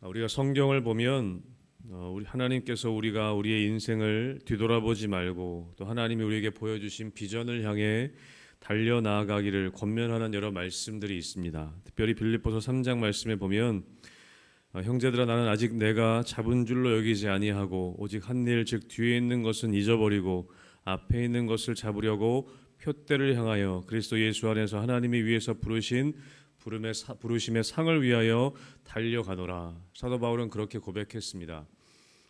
우리가 성경을 보면 우리 하나님께서 우리가 우리의 인생을 뒤돌아보지 말고 또 하나님이 우리에게 보여주신 비전을 향해 달려 나아가기를 권면하는 여러 말씀들이 있습니다. 특별히 빌립보서 3장 말씀에 보면 형제들아 나는 아직 내가 잡은 줄로 여기지 아니하고 오직 한 일 즉 뒤에 있는 것은 잊어버리고 앞에 있는 것을 잡으려고 표대를 향하여 그리스도 예수 안에서 하나님이 위에서 부르심의 상을 위하여 달려가노라. 사도 바울은 그렇게 고백했습니다.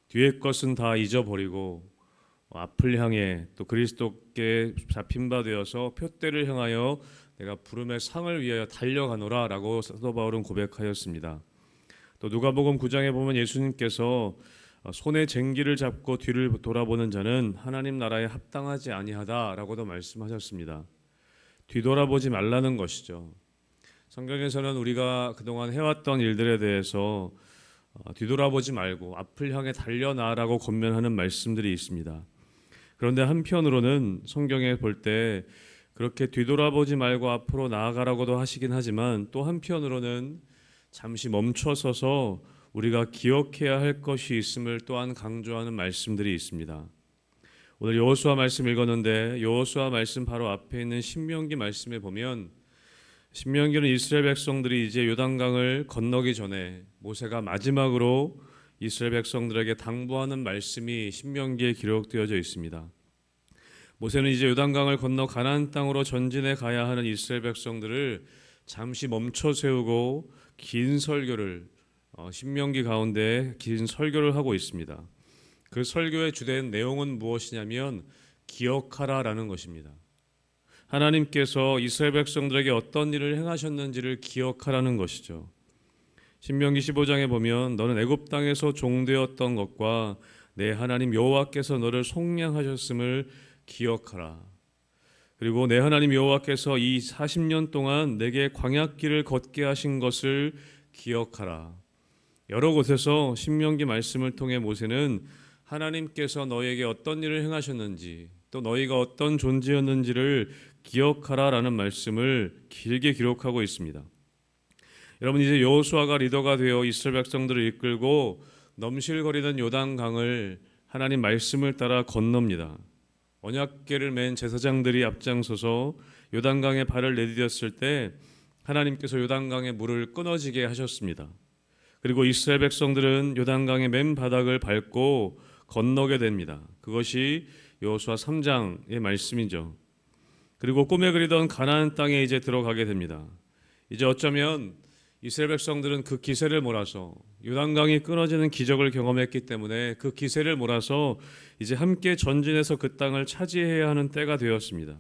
뒤의 것은 다 잊어버리고 앞을 향해 또 그리스도께 잡힌 바 되어서 표대를 향하여 내가 부름의 상을 위하여 달려가노라 라고 사도 바울은 고백하였습니다. 또 누가복음 9장에 보면 예수님께서 손에 쟁기를 잡고 뒤를 돌아보는 자는 하나님 나라에 합당하지 아니하다라고도 말씀하셨습니다. 뒤돌아보지 말라는 것이죠. 성경에서는 우리가 그동안 해왔던 일들에 대해서 뒤돌아보지 말고 앞을 향해 달려나라고 권면하는 말씀들이 있습니다. 그런데 한편으로는 성경에 볼 때 그렇게 뒤돌아보지 말고 앞으로 나아가라고도 하시긴 하지만 또 한편으로는 잠시 멈춰서서 우리가 기억해야 할 것이 있음을 또한 강조하는 말씀들이 있습니다. 오늘 여호수아 말씀 읽었는데 여호수아 말씀 바로 앞에 있는 신명기 말씀에 보면 신명기는 이스라엘 백성들이 이제 요단강을 건너기 전에 모세가 마지막으로 이스라엘 백성들에게 당부하는 말씀이 신명기에 기록되어져 있습니다. 모세는 이제 요단강을 건너 가나안 땅으로 전진해 가야 하는 이스라엘 백성들을 잠시 멈춰 세우고 긴 설교를 신명기 가운데 긴 설교를 하고 있습니다. 그 설교의 주된 내용은 무엇이냐면 기억하라라는 것입니다. 하나님께서 이스라엘 백성들에게 어떤 일을 행하셨는지를 기억하라는 것이죠. 신명기 15장에 보면 너는 애굽 땅에서 종되었던 것과 내 하나님 여호와께서 너를 속량하셨음을 기억하라. 그리고 내 하나님 여호와께서 이 40년 동안 내게 광야길을 걷게 하신 것을 기억하라. 여러 곳에서 신명기 말씀을 통해 모세는 하나님께서 너에게 어떤 일을 행하셨는지 또 너희가 어떤 존재였는지를 기억하라라는 말씀을 길게 기록하고 있습니다. 여러분 이제 여호수아가 리더가 되어 이스라엘 백성들을 이끌고 넘실거리던 요단강을 하나님 말씀을 따라 건넙니다. 언약궤를 맨 제사장들이 앞장서서 요단강에 발을 내디뎠을 때 하나님께서 요단강의 물을 끊어지게 하셨습니다. 그리고 이스라엘 백성들은 요단강의 맨 바닥을 밟고 건너게 됩니다. 그것이 여호수아 3장의 말씀이죠. 그리고 꿈에 그리던 가나안 땅에 이제 들어가게 됩니다. 이제 어쩌면 이스라엘 백성들은 그 기세를 몰아서 요단강이 끊어지는 기적을 경험했기 때문에 그 기세를 몰아서 이제 함께 전진해서 그 땅을 차지해야 하는 때가 되었습니다.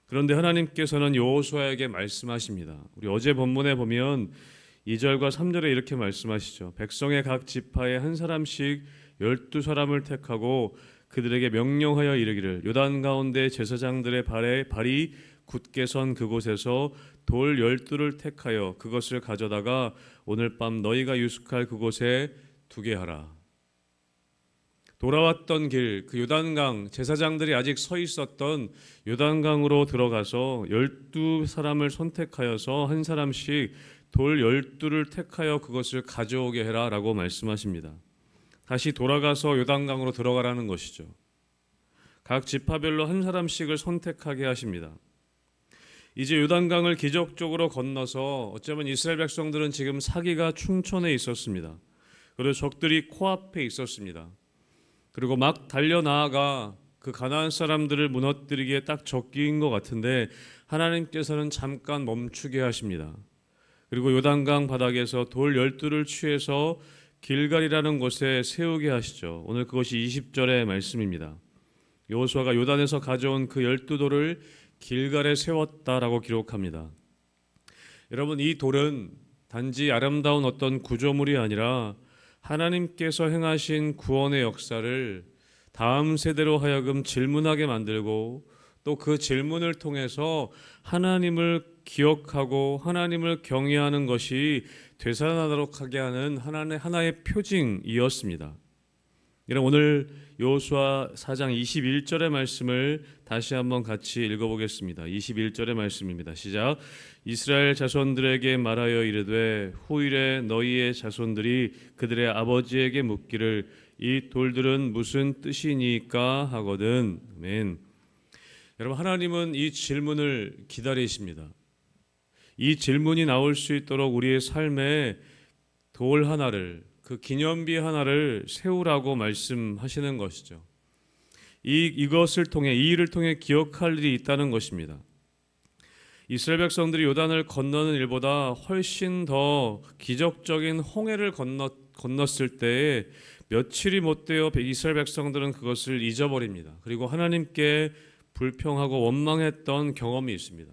그런데 하나님께서는 여호수아에게 말씀하십니다. 우리 어제 본문에 보면 2절과 3절에 이렇게 말씀하시죠. 백성의 각 지파에 한 사람씩 12사람을 택하고 그들에게 명령하여 이르기를 요단 가운데 제사장들의 발이 굳게 선 그곳에서 돌 12를 택하여 그것을 가져다가 오늘 밤 너희가 유숙할 그곳에 두게 하라. 돌아왔던 길, 그 요단강, 제사장들이 아직 서 있었던 요단강으로 들어가서 12사람을 선택하여서 한 사람씩 돌 12를 택하여 그것을 가져오게 해라 라고 말씀하십니다. 다시 돌아가서 요단강으로 들어가라는 것이죠. 각 지파별로 한 사람씩을 선택하게 하십니다. 이제 요단강을 기적적으로 건너서 어쩌면 이스라엘 백성들은 지금 사기가 충천에 있었습니다. 그리고 적들이 코앞에 있었습니다. 그리고 막 달려나아가 그 가나안 사람들을 무너뜨리기에 딱 적기인 것 같은데 하나님께서는 잠깐 멈추게 하십니다. 그리고 요단강 바닥에서 돌 12를 취해서 길갈이라는 곳에 세우게 하시죠. 오늘 그것이 20절의 말씀입니다. 여호수아가 요단에서 가져온 그 12돌을 길갈에 세웠다라고 기록합니다. 여러분 이 돌은 단지 아름다운 어떤 구조물이 아니라 하나님께서 행하신 구원의 역사를 다음 세대로 하여금 질문하게 만들고 또 그 질문을 통해서 하나님을 기억하고 하나님을 경외하는 것이 되살아나도록 하게 하는 하나의 표징이었습니다. 여러분, 오늘 여호수아 4장 21절의 말씀을 다시 한번 같이 읽어보겠습니다. 21절의 말씀입니다. 시작. 이스라엘 자손들에게 말하여 이르되 후일에 너희의 자손들이 그들의 아버지에게 묻기를 이 돌들은 무슨 뜻이니까 하거든. 아멘. 여러분, 하나님은 이 질문을 기다리십니다. 이 질문이 나올 수 있도록 우리의 삶에 돌 하나를, 그 기념비 하나를 세우라고 말씀하시는 것이죠. 이것을 통해, 이 일을 통해 기억할 일이 있다는 것입니다. 이스라엘 백성들이 요단을 건너는 일보다 훨씬 더 기적적인 홍해를 건넜을 때에 며칠이 못 되어 이스라엘 백성들은 그것을 잊어버립니다. 그리고 하나님께 불평하고 원망했던 경험이 있습니다.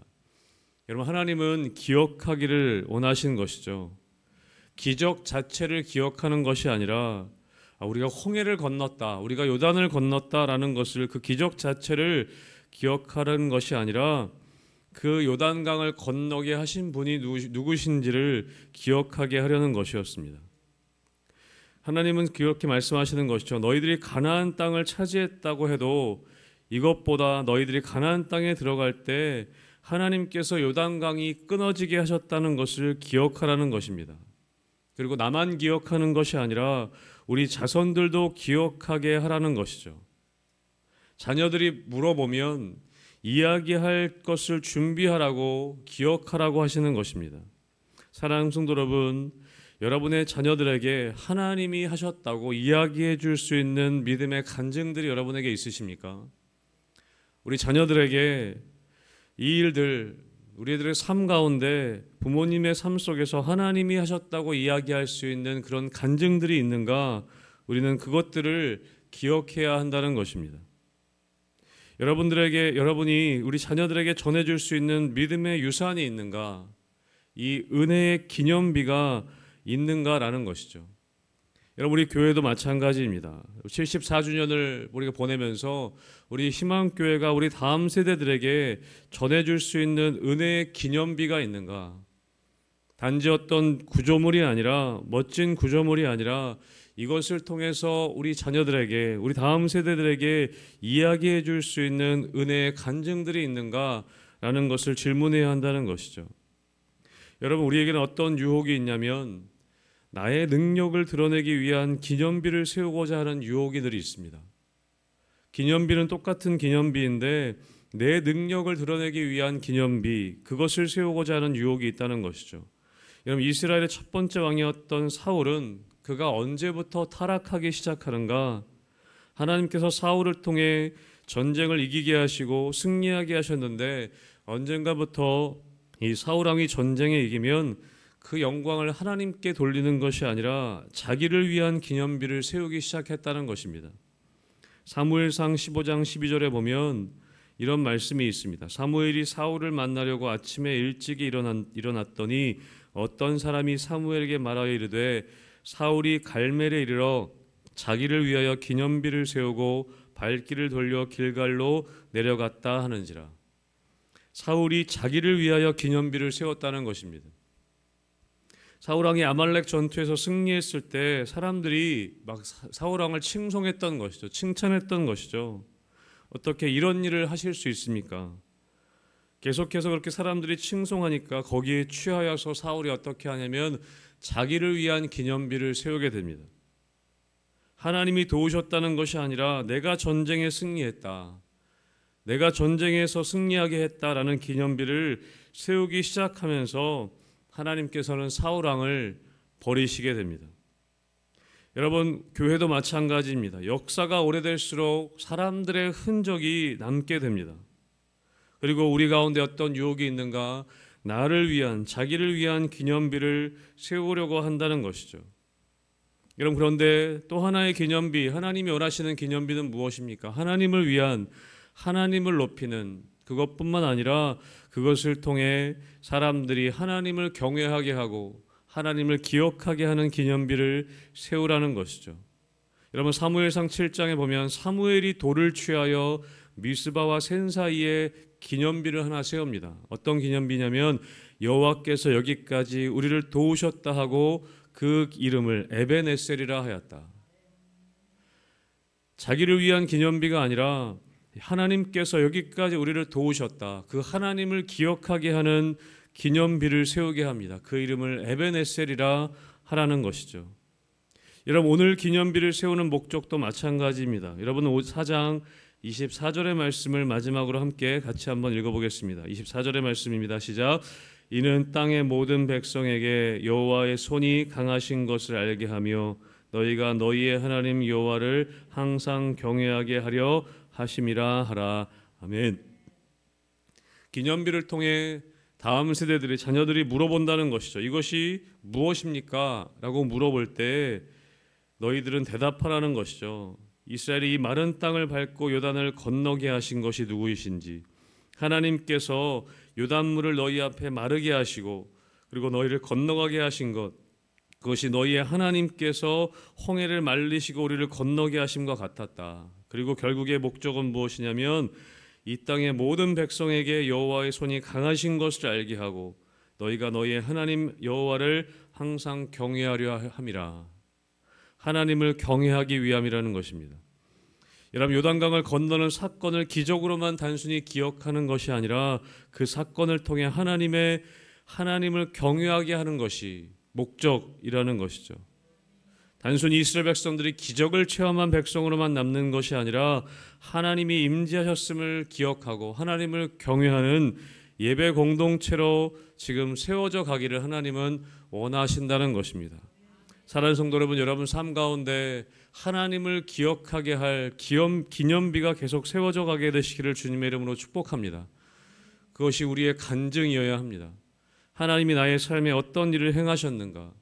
여러분, 하나님은 기억하기를 원하시는 것이죠. 기적 자체를 기억하는 것이 아니라 우리가 홍해를 건넜다, 우리가 요단을 건넜다라는 것을, 그 기적 자체를 기억하는 것이 아니라 그 요단강을 건너게 하신 분이 누구신지를 기억하게 하려는 것이었습니다. 하나님은 그렇게 말씀하시는 것이죠. 너희들이 가나안 땅을 차지했다고 해도 이것보다 너희들이 가나안 땅에 들어갈 때 하나님께서 요단강이 끊어지게 하셨다는 것을 기억하라는 것입니다. 그리고 나만 기억하는 것이 아니라 우리 자손들도 기억하게 하라는 것이죠. 자녀들이 물어보면 이야기할 것을 준비하라고, 기억하라고 하시는 것입니다. 사랑하는 성도 여러분, 여러분의 자녀들에게 하나님이 하셨다고 이야기해 줄 수 있는 믿음의 간증들이 여러분에게 있으십니까? 우리 자녀들에게 이 일들, 우리들의 삶 가운데 부모님의 삶 속에서 하나님이 하셨다고 이야기할 수 있는 그런 간증들이 있는가? 우리는 그것들을 기억해야 한다는 것입니다. 여러분이 우리 자녀들에게 전해줄 수 있는 믿음의 유산이 있는가? 이 은혜의 기념비가 있는가라는 것이죠. 여러분, 우리 교회도 마찬가지입니다. 74주년을 우리가 보내면서 우리 희망교회가 우리 다음 세대들에게 전해줄 수 있는 은혜의 기념비가 있는가? 단지 어떤 구조물이 아니라, 멋진 구조물이 아니라 이것을 통해서 우리 자녀들에게, 우리 다음 세대들에게 이야기해 줄 수 있는 은혜의 간증들이 있는가라는 것을 질문해야 한다는 것이죠. 여러분, 우리에게는 어떤 유혹이 있냐면 나의 능력을 드러내기 위한 기념비를 세우고자 하는 유혹이들이 있습니다. 기념비는 똑같은 기념비인데 내 능력을 드러내기 위한 기념비, 그것을 세우고자 하는 유혹이 있다는 것이죠. 여러분, 이스라엘의 첫 번째 왕이었던 사울은 그가 언제부터 타락하기 시작하는가? 하나님께서 사울을 통해 전쟁을 이기게 하시고 승리하게 하셨는데 언젠가부터 이 사울 왕이 전쟁에 이기면 그 영광을 하나님께 돌리는 것이 아니라 자기를 위한 기념비를 세우기 시작했다는 것입니다. 사무엘상 15장 12절에 보면 이런 말씀이 있습니다. 사무엘이 사울을 만나려고 아침에 일찍이 일어났더니 어떤 사람이 사무엘에게 말하여 이르되 사울이 갈멜에 이르러 자기를 위하여 기념비를 세우고 발길을 돌려 길갈로 내려갔다 하는지라. 사울이 자기를 위하여 기념비를 세웠다는 것입니다. 사울왕이 아말렉 전투에서 승리했을 때 사람들이 막 사울왕을 칭송했던 것이죠. 칭찬했던 것이죠. 어떻게 이런 일을 하실 수 있습니까? 계속해서 그렇게 사람들이 칭송하니까 거기에 취하여서 사울이 어떻게 하냐면 자기를 위한 기념비를 세우게 됩니다. 하나님이 도우셨다는 것이 아니라 내가 전쟁에 승리했다, 내가 전쟁에서 승리하게 했다라는 기념비를 세우기 시작하면서 하나님께서는 사울왕을 버리시게 됩니다. 여러분, 교회도 마찬가지입니다. 역사가 오래될수록 사람들의 흔적이 남게 됩니다. 그리고 우리 가운데 어떤 유혹이 있는가? 나를 위한, 자기를 위한 기념비를 세우려고 한다는 것이죠. 여러분, 그런데 또 하나의 기념비, 하나님이 원하시는 기념비는 무엇입니까? 하나님을 위한, 하나님을 높이는, 그것뿐만 아니라 그것을 통해 사람들이 하나님을 경외하게 하고 하나님을 기억하게 하는 기념비를 세우라는 것이죠. 여러분, 사무엘상 7장에 보면 사무엘이 돌을 취하여 미스바와 센 사이에 기념비를 하나 세웁니다. 어떤 기념비냐면 여호와께서 여기까지 우리를 도우셨다 하고 그 이름을 에벤에셀이라 하였다. 자기를 위한 기념비가 아니라 하나님께서 여기까지 우리를 도우셨다. 그 하나님을 기억하게 하는 기념비를 세우게 합니다. 그 이름을 에벤에셀이라 하라는 것이죠. 여러분, 오늘 기념비를 세우는 목적도 마찬가지입니다. 여러분, 4장 24절의 말씀을 마지막으로 함께 같이 한번 읽어보겠습니다. 24절의 말씀입니다. 시작. 이는 땅의 모든 백성에게 여호와의 손이 강하신 것을 알게 하며 너희가 너희의 하나님 여호와를 항상 경외하게 하려 하심이라 하라. 아멘. 기념비를 통해 다음 세대들이, 자녀들이 물어본다는 것이죠. 이것이 무엇입니까? 라고 물어볼 때 너희들은 대답하라는 것이죠. 이스라엘이 이 마른 땅을 밟고 요단을 건너게 하신 것이 누구이신지, 하나님께서 요단물을 너희 앞에 마르게 하시고 그리고 너희를 건너가게 하신 것, 그것이 너희의 하나님께서 홍해를 말리시고 우리를 건너게 하심과 같았다. 그리고 결국의 목적은 무엇이냐면 이 땅의 모든 백성에게 여호와의 손이 강하신 것을 알게 하고 너희가 너희의 하나님 여호와를 항상 경외하려 함이라. 하나님을 경외하기 위함이라는 것입니다. 여러분, 요단강을 건너는 사건을 기적으로만 단순히 기억하는 것이 아니라 그 사건을 통해 하나님을 경외하게 하는 것이 목적이라는 것이죠. 단순히 이스라엘 백성들이 기적을 체험한 백성으로만 남는 것이 아니라 하나님이 임재하셨음을 기억하고 하나님을 경외하는 예배 공동체로 지금 세워져 가기를 하나님은 원하신다는 것입니다. 사랑하는 성도 여러분, 여러분 삶 가운데 하나님을 기억하게 할 기념비가 계속 세워져 가게 되시기를 주님의 이름으로 축복합니다. 그것이 우리의 간증이어야 합니다. 하나님이 나의 삶에 어떤 일을 행하셨는가,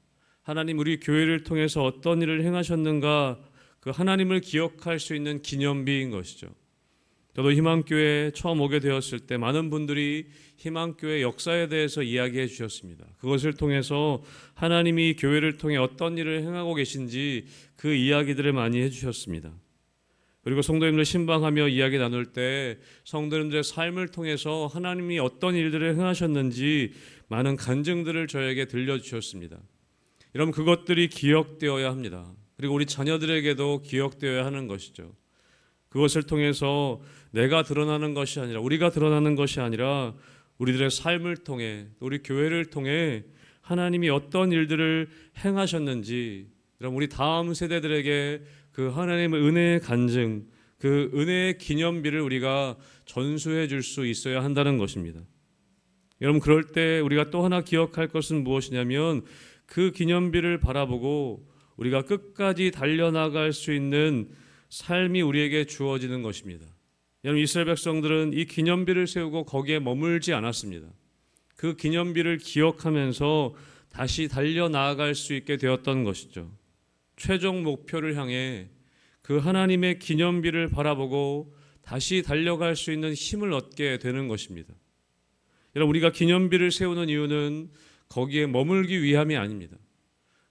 하나님 우리 교회를 통해서 어떤 일을 행하셨는가, 그 하나님을 기억할 수 있는 기념비인 것이죠. 저도 희망교회에 처음 오게 되었을 때 많은 분들이 희망교회 역사에 대해서 이야기해 주셨습니다. 그것을 통해서 하나님이 교회를 통해 어떤 일을 행하고 계신지 그 이야기들을 많이 해주셨습니다. 그리고 성도님들 신방하며 이야기 나눌 때 성도님들의 삶을 통해서 하나님이 어떤 일들을 행하셨는지 많은 간증들을 저에게 들려주셨습니다. 여러분, 그것들이 기억되어야 합니다. 그리고 우리 자녀들에게도 기억되어야 하는 것이죠. 그것을 통해서 내가 드러나는 것이 아니라, 우리가 드러나는 것이 아니라 우리들의 삶을 통해, 우리 교회를 통해 하나님이 어떤 일들을 행하셨는지, 그럼 우리 다음 세대들에게 그 하나님의 은혜의 간증, 그 은혜의 기념비를 우리가 전수해 줄 수 있어야 한다는 것입니다. 여러분, 그럴 때 우리가 또 하나 기억할 것은 무엇이냐면 그 기념비를 바라보고 우리가 끝까지 달려나갈 수 있는 삶이 우리에게 주어지는 것입니다. 여러분, 이스라엘 백성들은 이 기념비를 세우고 거기에 머물지 않았습니다. 그 기념비를 기억하면서 다시 달려나아갈 수 있게 되었던 것이죠. 최종 목표를 향해 그 하나님의 기념비를 바라보고 다시 달려갈 수 있는 힘을 얻게 되는 것입니다. 여러분, 우리가 기념비를 세우는 이유는 거기에 머물기 위함이 아닙니다.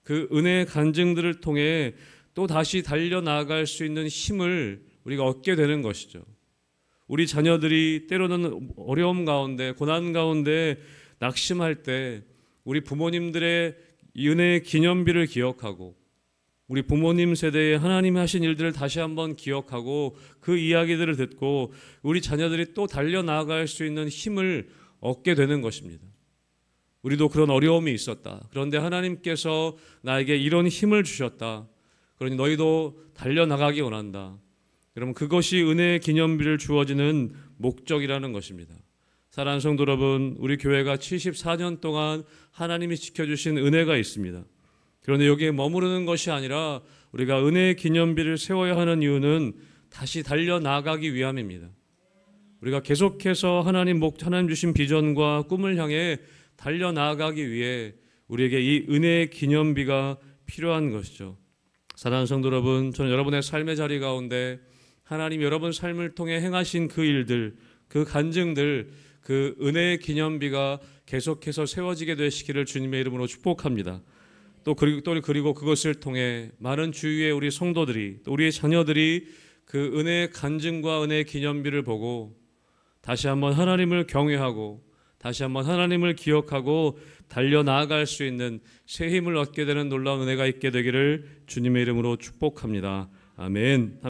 그 은혜의 간증들을 통해 또 다시 달려나갈 수 있는 힘을 우리가 얻게 되는 것이죠. 우리 자녀들이 때로는 어려움 가운데, 고난 가운데 낙심할 때 우리 부모님들의 은혜의 기념비를 기억하고 우리 부모님 세대에 하나님이 하신 일들을 다시 한번 기억하고 그 이야기들을 듣고 우리 자녀들이 또 달려나갈 수 있는 힘을 얻게 되는 것입니다. 우리도 그런 어려움이 있었다. 그런데 하나님께서 나에게 이런 힘을 주셨다. 그러니 너희도 달려나가기 원한다. 여러분, 그것이 은혜의 기념비를 주어지는 목적이라는 것입니다. 사랑하는 성도 여러분, 우리 교회가 74년 동안 하나님이 지켜주신 은혜가 있습니다. 그런데 여기에 머무르는 것이 아니라 우리가 은혜의 기념비를 세워야 하는 이유는 다시 달려나가기 위함입니다. 우리가 계속해서 하나님 주신 비전과 꿈을 향해 달려나가기 위해 우리에게 이 은혜의 기념비가 필요한 것이죠. 사랑하는 성도 여러분, 저는 여러분의 삶의 자리 가운데 하나님 여러분 삶을 통해 행하신 그 일들, 그 간증들, 그 은혜의 기념비가 계속해서 세워지게 되시기를 주님의 이름으로 축복합니다. 그리고 그것을 통해 많은 주위의 우리 성도들이, 또 우리의 자녀들이 그 은혜의 간증과 은혜의 기념비를 보고 다시 한번 하나님을 경외하고 다시 한번 하나님을 기억하고 달려나아갈 수 있는 새 힘을 얻게 되는 놀라운 은혜가 있게 되기를 주님의 이름으로 축복합니다. 아멘.